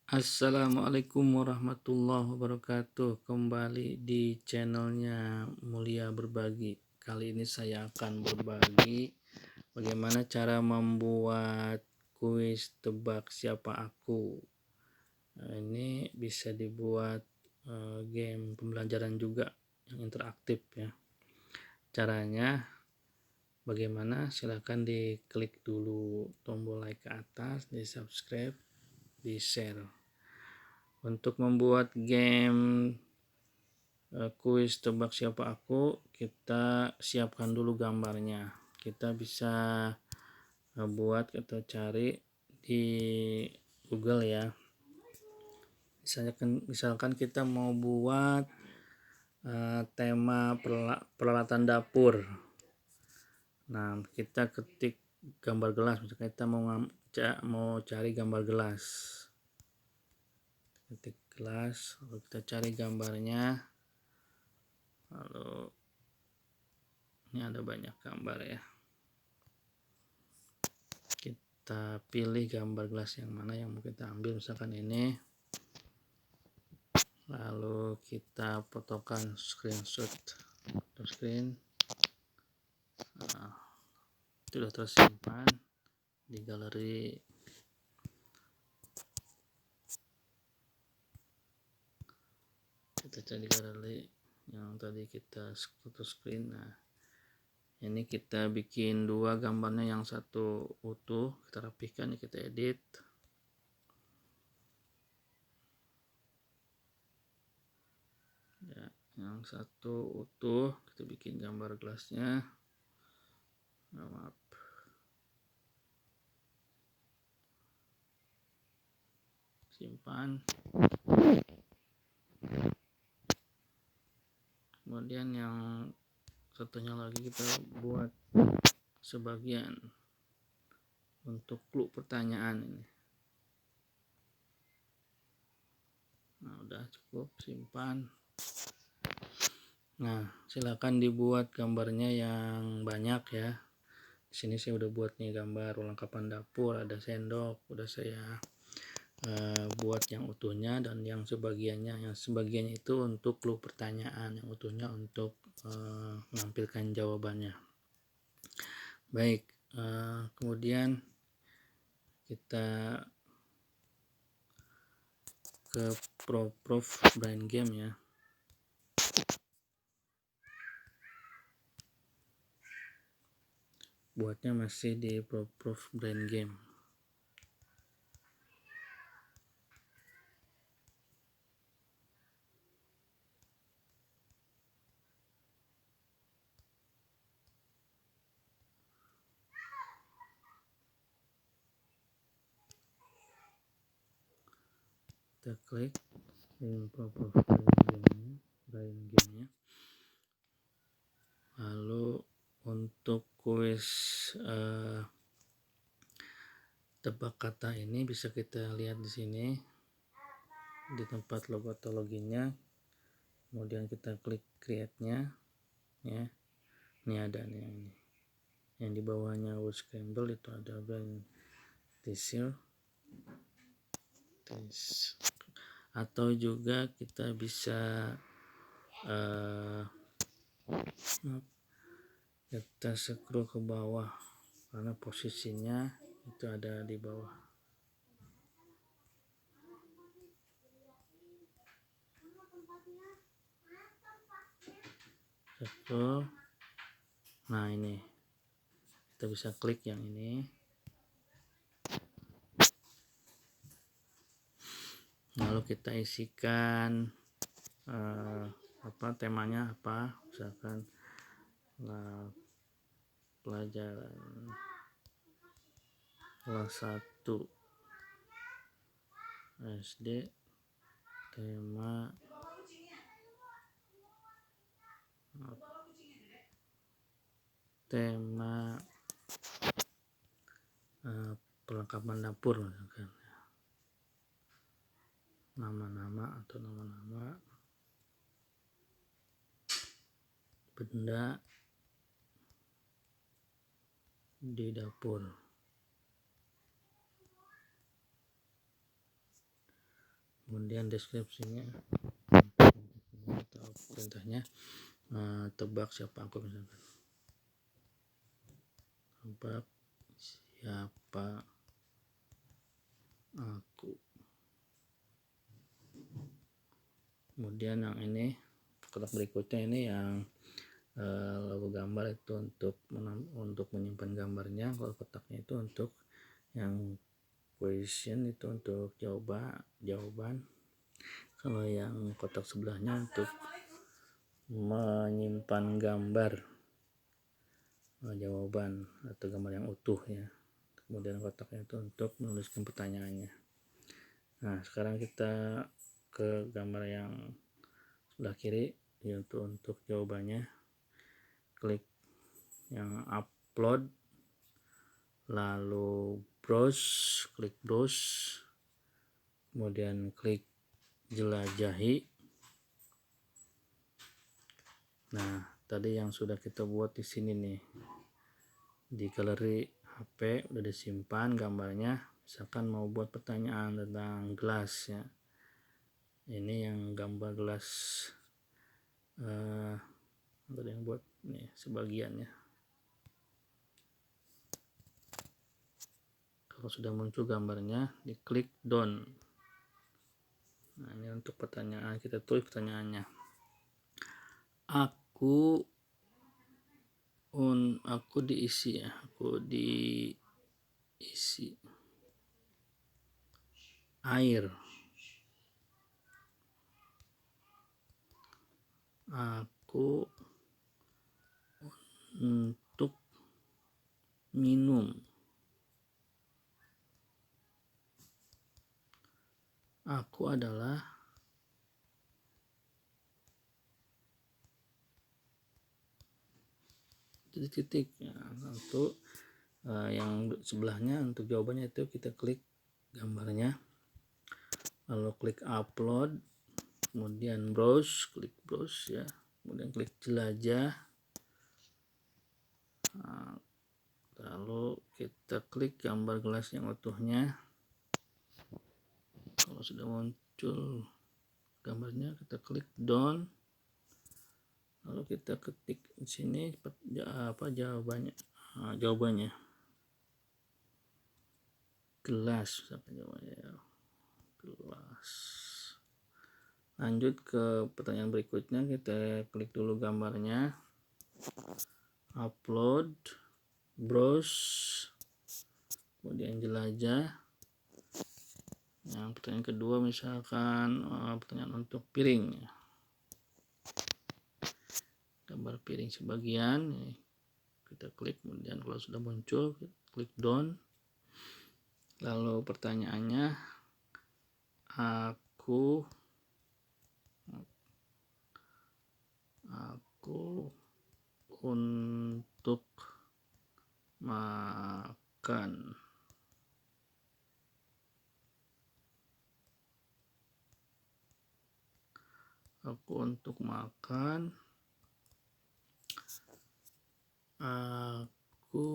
Assalamualaikum warahmatullahi wabarakatuh. Kembali di channelnya Mulia Berbagi. Kali ini saya akan berbagi bagaimana cara membuat kuis tebak siapa aku. Ini bisa dibuat game pembelajaran juga yang interaktif ya. Caranya bagaimana? Silahkan diklik dulu tombol like ke atas, di subscribe, di share. Untuk membuat game kuis tebak siapa aku, kita siapkan dulu gambarnya. Kita bisa buat atau cari di Google ya. Misalkan kita mau buat tema peralatan dapur. Nah, kita ketik gambar gelas. Misalkan kita mau cari gambar gelas. Ketik gelas, lalu kita cari gambarnya. Lalu ini ada banyak gambar ya. Kita pilih gambar gelas yang mana yang mau kita ambil, misalkan ini. Lalu kita fotokan screenshot atau screen. Nah, sudah tersimpan di galeri. Kita cari galeri yang tadi kita foto screen. Nah, ini kita bikin dua gambarnya, yang satu utuh kita rapikan, kita edit. Ya, yang satu utuh kita bikin gambar gelasnya. Maaf, simpan. Kemudian yang satunya lagi kita buat sebagian untuk clue pertanyaan ini. Nah, udah cukup, simpan. Nah, silakan dibuat gambarnya yang banyak ya. Di sini saya udah buat nih gambar perlengkapan dapur, ada sendok, udah saya buat yang utuhnya, dan yang sebagiannya itu untuk clue pertanyaan, yang utuhnya untuk menampilkan jawabannya. Baik, kemudian kita ke Prof Brain Game ya. Buatnya masih di Prof Brain Game. Kita klik Prof Brain Game-nya. Lalu untuk kuis tebak kata ini bisa kita lihat di sini di tempat logo atau loginnya. Kemudian kita klik create-nya ya. Ini ada nih ini. Yang di bawahnya word scramble itu ada brand teaser. Atau juga kita bisa kita scroll ke bawah karena posisinya itu ada di bawah. Scroll. Nah, ini kita bisa klik yang ini. Lalu kita isikan temanya apa, misalkan pelajaran kelas 1 SD, tema perlengkapan dapur, misalkan nama-nama benda di dapur. kemudian deskripsinya atau perintahnya, tebak siapa aku, misalkan tebak siapa aku. Kemudian yang ini kotak berikutnya ini yang logo gambar itu untuk menyimpan gambarnya. Kalau kotaknya itu untuk yang question itu untuk jawaban. Kalau yang kotak sebelahnya untuk menyimpan gambar jawaban atau gambar yang utuh ya. Kemudian kotaknya itu untuk menuliskan pertanyaannya. Nah, sekarang kita ke gambar yang sebelah kiri, yaitu untuk jawabannya. Klik yang upload, lalu klik browse, kemudian klik jelajahi. Nah, tadi yang sudah kita buat di sini nih, di galeri HP udah disimpan gambarnya. Misalkan mau buat pertanyaan tentang gelas ya, ini yang gambar gelas ada yang buat nih sebagian ya. Kalau sudah muncul gambarnya, diklik done. Nah, ini untuk pertanyaan, kita tulis pertanyaannya. Aku diisi ya, aku diisi air. Aku untuk minum. Aku adalah titik-titik ya. Untuk yang sebelahnya untuk jawabannya itu kita klik gambarnya, lalu klik upload, kemudian klik browse ya, kemudian klik jelajah. Nah, lalu kita klik gambar gelas yang utuhnya. Kalau sudah muncul gambarnya, kita klik done, lalu kita ketik di sini jawabannya. Jawabannya gelas, jawabannya gelas. Lanjut ke pertanyaan berikutnya, kita klik dulu gambarnya, upload, browse, kemudian jelajah. Yang pertanyaan kedua misalkan pertanyaan untuk piring, gambar piring sebagian, kita klik, kemudian kalau sudah muncul klik done. Lalu pertanyaannya, aku untuk makan. Aku untuk makan. Aku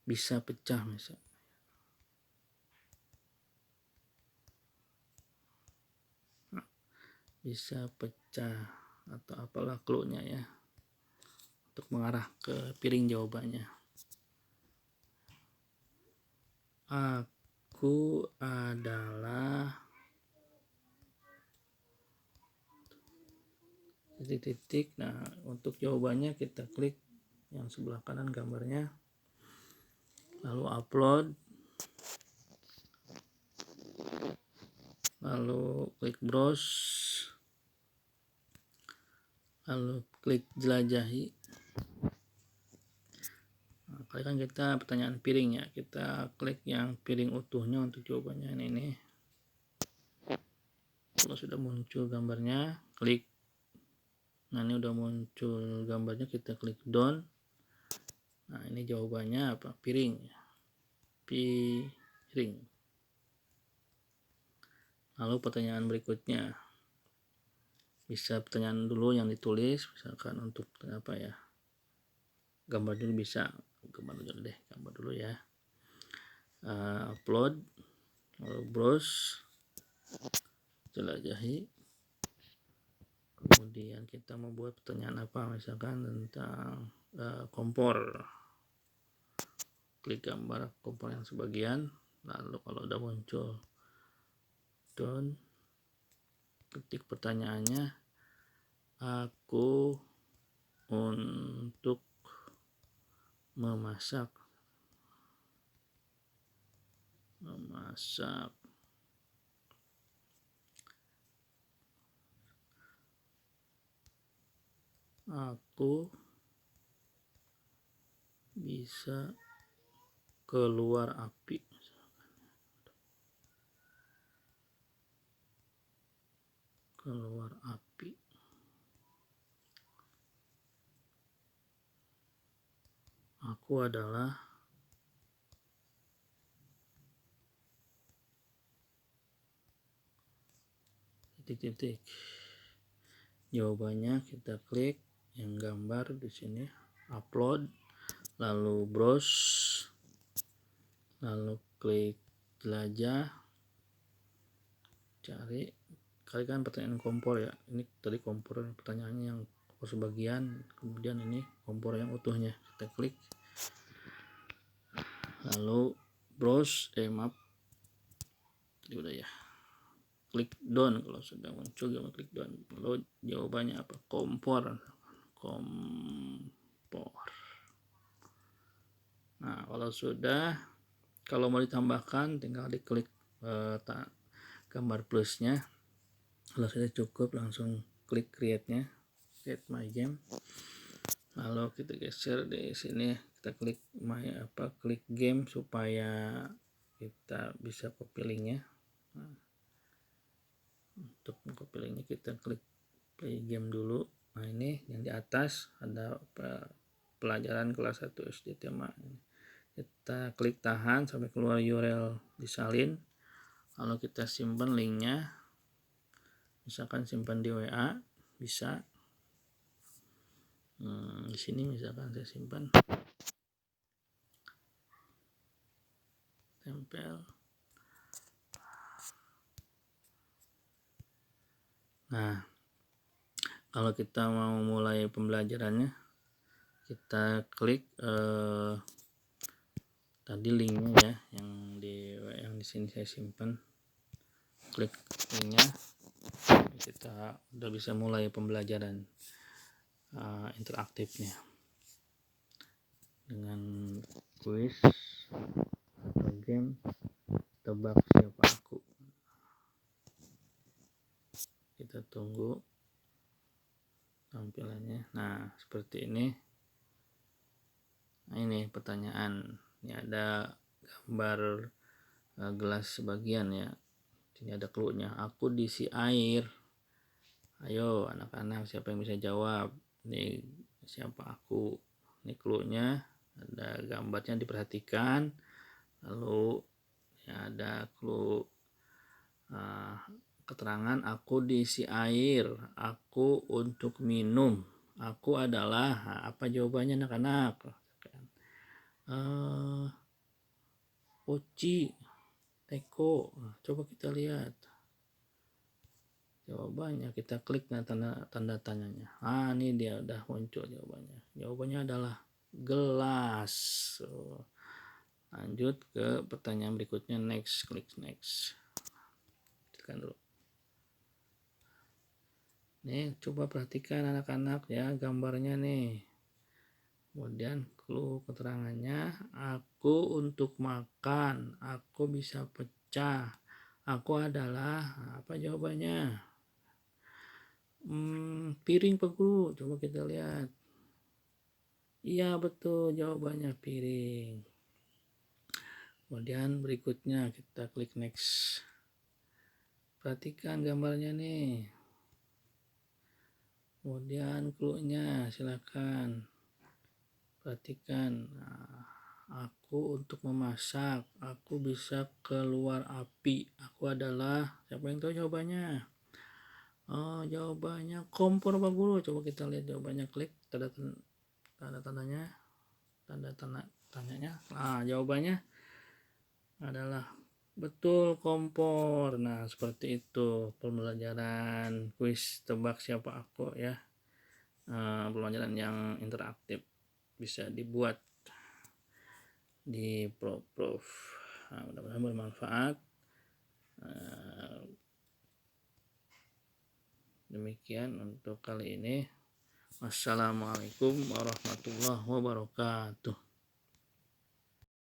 bisa pecah misalnya. Bisa pecah atau apalah clue-nya ya, untuk mengarah ke piring jawabannya. Aku adalah titik-titik. Nah, untuk jawabannya kita klik yang sebelah kanan gambarnya, lalu upload, lalu klik browse, lalu klik jelajahi. Nah, kali kan kita pertanyaan piring ya, kita klik yang piring utuhnya untuk jawabannya ini. Kalau sudah muncul gambarnya, klik. Nah, ini udah muncul gambarnya, kita klik done. Nah, ini jawabannya apa? Piring. Piring. Lalu pertanyaan berikutnya, bisa pertanyaan dulu yang ditulis, misalkan untuk apa ya, gambar dulu bisa, gambar dulu ya. Upload, lalu browse, jelajahi, kemudian kita membuat pertanyaan apa, misalkan tentang kompor, klik gambar kompor yang sebagian, lalu kalau udah muncul done, ketik pertanyaannya, aku untuk memasak aku bisa keluar api, aku adalah titik-titik. Jawabannya kita klik yang gambar di sini, upload, lalu browse, lalu klik jelajah, cari, kalikan pertanyaan kompor ya. Ini tadi kompor, pertanyaannya yang kompor sebagian, kemudian ini kompor yang utuhnya. Kita klik, lalu browse, maaf, tadi udah ya. Klik done kalau sudah muncul, jangan klik done. Lalu jawabannya apa? Kompor. Nah, kalau sudah, kalau mau ditambahkan tinggal diklik gambar plusnya. Kalau sudah cukup langsung klik create-nya, create my game. Lalu kita geser di sini, kita klik klik game supaya kita bisa copy linknya. Nah, untuk copy linknya kita klik play game dulu. Nah, ini yang di atas ada pelajaran kelas 1 SD tema. Kita klik tahan sampai keluar URL disalin, lalu kita simpan linknya, misalkan simpan di WA bisa. Di sini misalkan saya simpan, tempel. Nah, kalau kita mau mulai pembelajarannya, kita klik tadi linknya ya, yang di sini saya simpan, klik linknya, kita udah bisa mulai pembelajaran interaktifnya dengan kuis atau game tebak siapa aku. Kita tunggu tampilannya. Nah, seperti ini. Nah, ini pertanyaan. Ini ada gambar gelas sebagian ya. Ini ada clue-nya. Aku diisi air. Ayo anak-anak, siapa yang bisa jawab? Ini siapa aku? Ini clue-nya. Ada gambarnya, diperhatikan. Lalu ya, ada clue keterangan, aku diisi air, aku untuk minum, aku adalah, apa jawabannya anak-anak? Poci, teko. Coba kita lihat jawabannya, kita klik tanda tanyanya. Ini dia udah muncul jawabannya adalah gelas. Lanjut ke pertanyaan berikutnya, next, klik next, tekan dulu. Nih, coba perhatikan anak-anak ya gambarnya nih. Kemudian clue keterangannya, aku untuk makan, aku bisa pecah, aku adalah, apa jawabannya? Piring Pak Guru, coba kita lihat. Iya betul, jawabannya piring. Kemudian berikutnya kita klik next. Perhatikan gambarnya nih. Kemudian clue-nya silakan perhatikan. Aku untuk memasak, aku bisa keluar api, aku adalah, siapa yang tahu jawabannya? Jawabannya kompor Pak Guru. Coba kita lihat jawabannya, klik tanda-tandanya. tanda tanyanya. Nah, jawabannya adalah betul, kompor. Nah, seperti itu pembelajaran kuis tebak siapa aku ya. Pembelajaran yang interaktif bisa dibuat di Prof. Nah, mudah-mudahan bermanfaat. Demikian untuk kali ini. Wassalamualaikum warahmatullahi wabarakatuh.